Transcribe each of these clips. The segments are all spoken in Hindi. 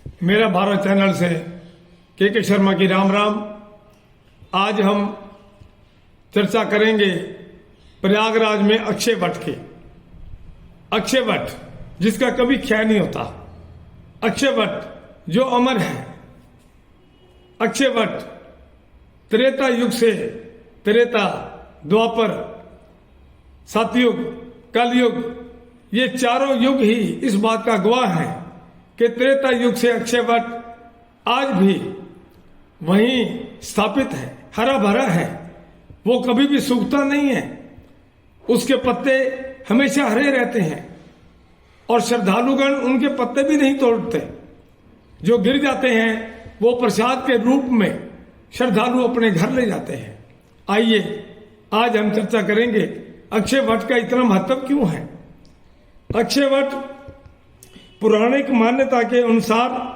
मेरा भारत चैनल से के शर्मा की राम राम। आज हम चर्चा करेंगे प्रयागराज में अक्षय वट की। अक्षय वट जिसका कभी क्षय नहीं होता, अक्षय वट जो अमर है। अक्षय वट त्रेता युग से, त्रेता, द्वापर, सतयुग, कलयुग, ये चारों युग ही इस बात का गवाह है कि त्रेता युग से अक्षय वट आज भी वहीं स्थापित है, हरा भरा है। वो कभी भी सूखता नहीं है, उसके पत्ते हमेशा हरे रहते हैं और श्रद्धालुगण उनके पत्ते भी नहीं तोड़ते। जो गिर जाते हैं वो प्रसाद के रूप में श्रद्धालु अपने घर ले जाते हैं। आइए आज हम चर्चा करेंगे अक्षय वट का इतना महत्व क्यों है। अक्षय वट पौराणिक मान्यता के अनुसार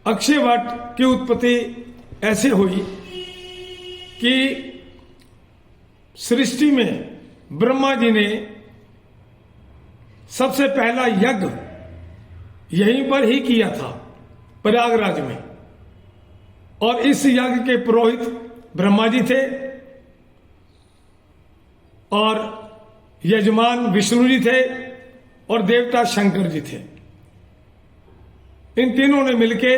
अक्षय वट की उत्पत्ति ऐसे हुई कि सृष्टि में ब्रह्मा जी ने सबसे पहला यज्ञ यहीं पर ही किया था, प्रयागराज में। और इस यज्ञ के पुरोहित ब्रह्मा जी थे और यजमान विष्णु जी थे और देवता शंकर जी थे। इन तीनों ने मिलके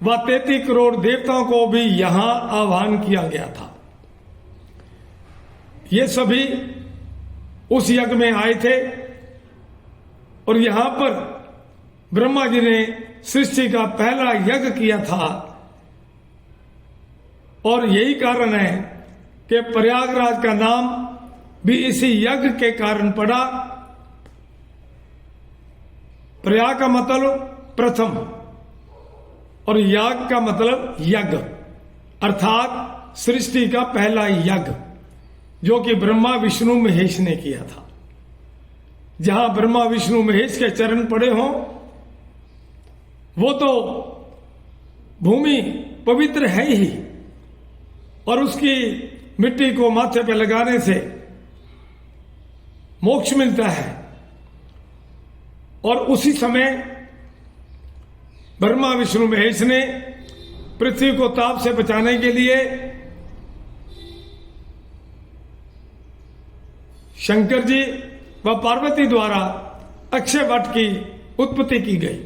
वह 33 करोड़ देवताओं को भी यहां आह्वान किया गया था। ये सभी उस यज्ञ में आए थे और यहां पर ब्रह्मा जी ने सृष्टि का पहला यज्ञ किया था। और यही कारण है कि प्रयागराज का नाम भी इसी यज्ञ के कारण पड़ा। प्रयाग का मतलब प्रथम और याग का मतलब यज्ञ, अर्थात सृष्टि का पहला यज्ञ जो कि ब्रह्मा विष्णु महेश ने किया था। जहां ब्रह्मा विष्णु महेश के चरण पड़े हों वो तो भूमि पवित्र है ही, और उसकी मिट्टी को माथे पर लगाने से मोक्ष मिलता है। और उसी समय ब्रह्मा विष्णु महेश ने पृथ्वी को ताप से बचाने के लिए शंकर जी व पार्वती द्वारा अक्षय वट की उत्पत्ति की गई।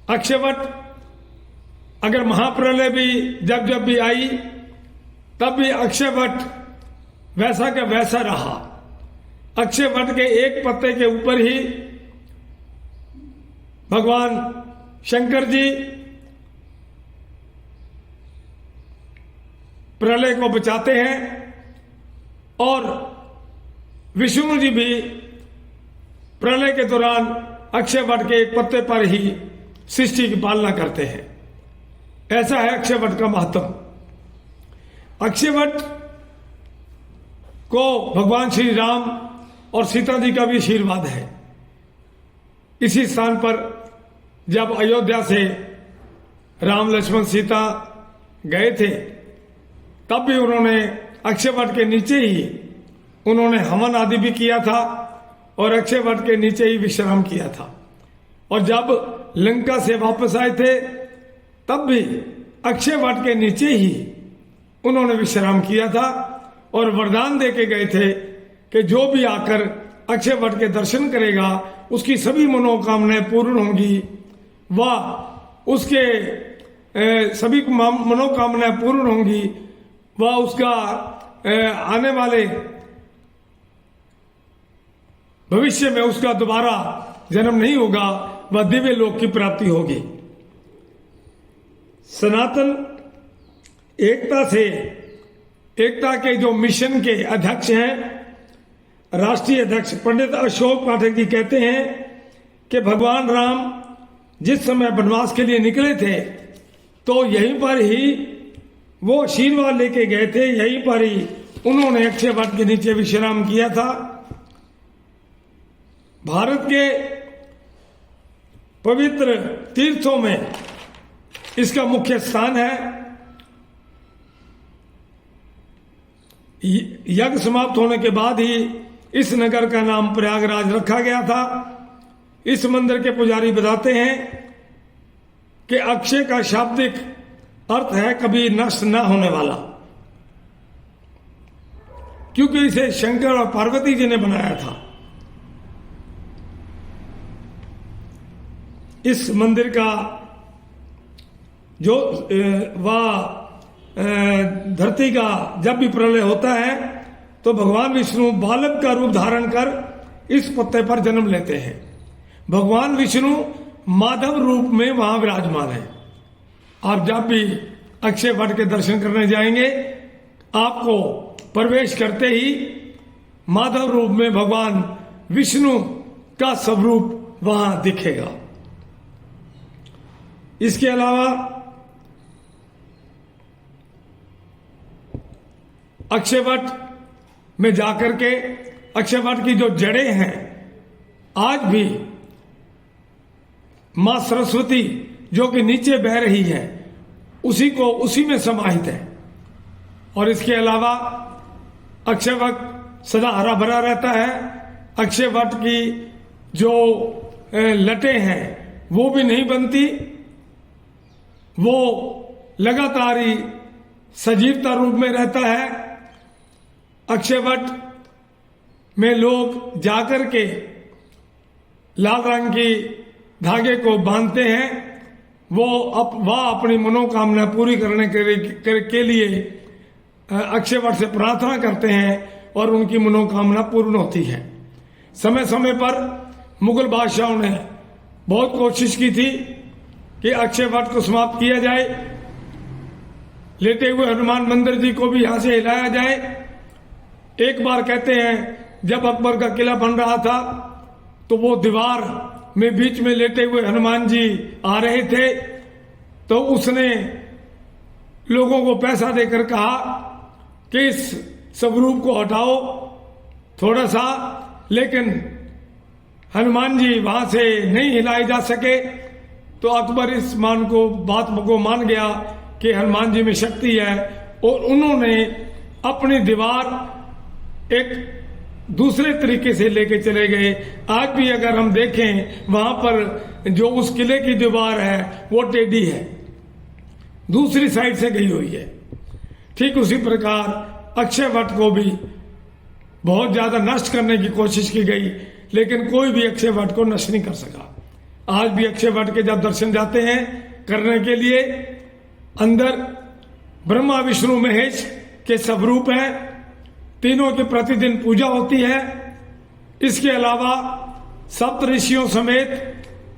अक्षय वट अगर महाप्रलय भी जब भी आई तब भी अक्षय वट वैसा का वैसा रहा। अक्षय वट के एक पत्ते के ऊपर ही भगवान शंकर जी प्रलय को बचाते हैं और विष्णु जी भी प्रलय के दौरान अक्षय वट के एक पत्ते पर ही सृष्टि की पालना करते हैं। ऐसा है अक्षय वट का महत्व। अक्षय वट को भगवान श्री राम और सीता जी का भी आशीर्वाद है। इसी स्थान पर जब अयोध्या से राम लक्ष्मण सीता गए थे तब भी उन्होंने अक्षय वट के नीचे ही उन्होंने हवन आदि भी किया था और अक्षय वट के नीचे ही विश्राम किया था। और जब लंका से वापस आए थे तब भी अक्षय वट के नीचे ही उन्होंने विश्राम किया था और वरदान दे के गए थे कि जो भी आकर अक्षय वट के दर्शन करेगा उसकी सभी मनोकामनाएं पूर्ण होंगी, वह उसके सभी मनोकामनाएं पूर्ण होंगी, वह उसका आने वाले भविष्य में उसका दोबारा जन्म नहीं होगा, वह दिव्य लोक की प्राप्ति होगी। सनातन एकता के जो मिशन के अध्यक्ष हैं, राष्ट्रीय अध्यक्ष पंडित अशोक पाठक जी कहते हैं कि भगवान राम जिस समय वनवास के लिए निकले थे तो यहीं पर ही वो आशीर्वाद लेके गए थे, यहीं पर ही उन्होंने अक्षय वट के नीचे विश्राम किया था। भारत के पवित्र तीर्थों में इसका मुख्य स्थान है। यज्ञ समाप्त होने के बाद ही इस नगर का नाम प्रयागराज रखा गया था। इस मंदिर के पुजारी बताते हैं कि अक्षय का शाब्दिक अर्थ है कभी नष्ट न होने वाला, क्योंकि इसे शंकर और पार्वती जी ने बनाया था। इस मंदिर का जो धरती का जब भी प्रलय होता है तो भगवान विष्णु बालक का रूप धारण कर इस पत्ते पर जन्म लेते हैं। भगवान विष्णु माधव रूप में वहां विराजमान है। आप जब भी अक्षय वट के दर्शन करने जाएंगे, आपको प्रवेश करते ही माधव रूप में भगवान विष्णु का स्वरूप वहां दिखेगा। इसके अलावा अक्षयवट में जाकर के अक्षयवट की जो जड़ें हैं आज भी मां सरस्वती जो कि नीचे बह रही है उसी में समाहित है। और इसके अलावा अक्षयवट सदा हरा भरा रहता है। अक्षयवट की जो लटें हैं वो भी नहीं बनती, वो लगातार ही सजीवता रूप में रहता है। अक्षयवट में लोग जाकर के लाल रंग की धागे को बांधते हैं। वह अपनी मनोकामना पूरी करने के लिए अक्षयवट से प्रार्थना करते हैं और उनकी मनोकामना पूर्ण होती है। समय समय पर मुगल बादशाहों ने बहुत कोशिश की थी कि अक्षयवट को समाप्त किया जाए, लेटे हुए हनुमान मंदिर जी को भी यहां से हिलाया जाए। एक बार कहते हैं जब अकबर का किला बन रहा था तो वो दीवार में बीच में लेटे हुए हनुमान जी आ रहे थे, तो उसने लोगों को पैसा देकर कहा कि इस स्वरूप को हटाओ थोड़ा सा, लेकिन हनुमान जी वहां से नहीं हिलाए जा सके। तो अकबर इस बात को मान गया कि हनुमान जी में शक्ति है और उन्होंने अपनी दीवार एक दूसरे तरीके से लेके चले गए। आज भी अगर हम देखें वहां पर जो उस किले की दीवार है वो टेढ़ी है, दूसरी साइड से गई हुई है। ठीक उसी प्रकार अक्षयवट को भी बहुत ज्यादा नष्ट करने की कोशिश की गई, लेकिन कोई भी अक्षयवट को नष्ट नहीं कर सका। आज भी अक्षयवट के जब दर्शन जाते हैं करने के लिए, अंदर ब्रह्मा विष्णु महेश के स्वरूप हैं, तीनों की प्रतिदिन पूजा होती है। इसके अलावा सप्त ऋषियों समेत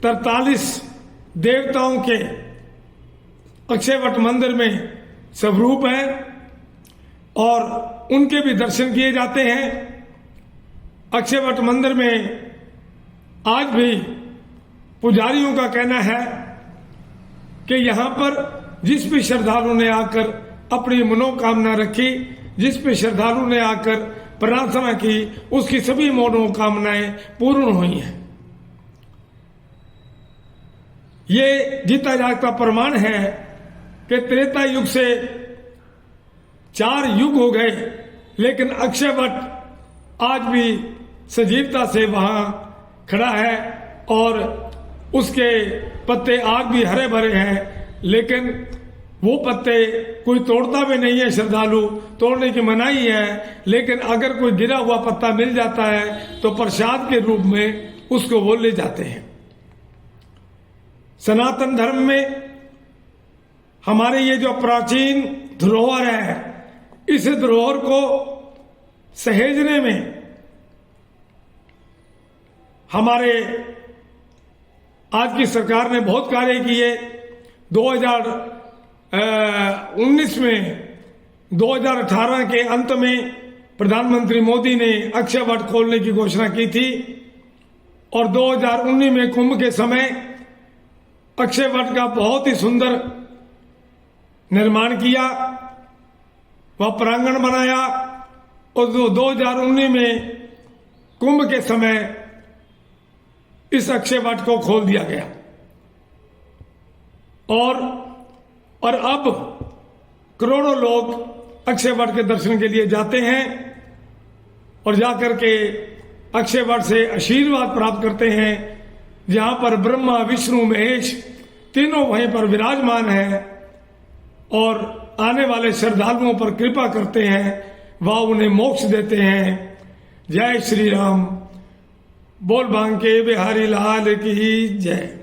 43 देवताओं के अक्षयवट मंदिर में स्वरूप हैं और उनके भी दर्शन किए जाते हैं। अक्षयवट मंदिर में आज भी पुजारियों का कहना है कि यहां पर जिस भी श्रद्धालु ने आकर अपनी मनोकामना रखी, जिस भी श्रद्धालु ने आकर प्रार्थना की, उसकी सभी मनोकामनाएं पूर्ण हुई हैं। ये जीता जागता प्रमाण है कि त्रेता युग से 4 युग हो गए, लेकिन अक्षयवट आज भी सजीवता से वहां खड़ा है और उसके पत्ते आज भी हरे भरे हैं। लेकिन वो पत्ते कोई तोड़ता भी नहीं है, श्रद्धालु तोड़ने की मनाही है, लेकिन अगर कोई गिरा हुआ पत्ता मिल जाता है तो प्रसाद के रूप में उसको वो ले जाते हैं। सनातन धर्म में हमारे ये जो प्राचीन धरोहर है, इस धरोहर को सहेजने में हमारे आज की सरकार ने बहुत कार्य किए। 2019 में 2018 के अंत में प्रधानमंत्री मोदी ने अक्षयवट खोलने की घोषणा की थी और 2019 में कुंभ के समय अक्षयवट का बहुत ही सुंदर निर्माण किया, वह प्रांगण बनाया और 2019 में कुंभ के समय इस अक्षयवट को खोल दिया गया और अब करोड़ों लोग अक्षयवट के दर्शन के लिए जाते हैं। और जाकर के अक्षय वट से आशीर्वाद प्राप्त करते हैं, जहां पर ब्रह्मा विष्णु महेश तीनों वहीं पर विराजमान हैं और आने वाले श्रद्धालुओं पर कृपा करते हैं, वह उन्हें मोक्ष देते हैं। जय श्री राम। बोल बांके बिहारी लाल की जय।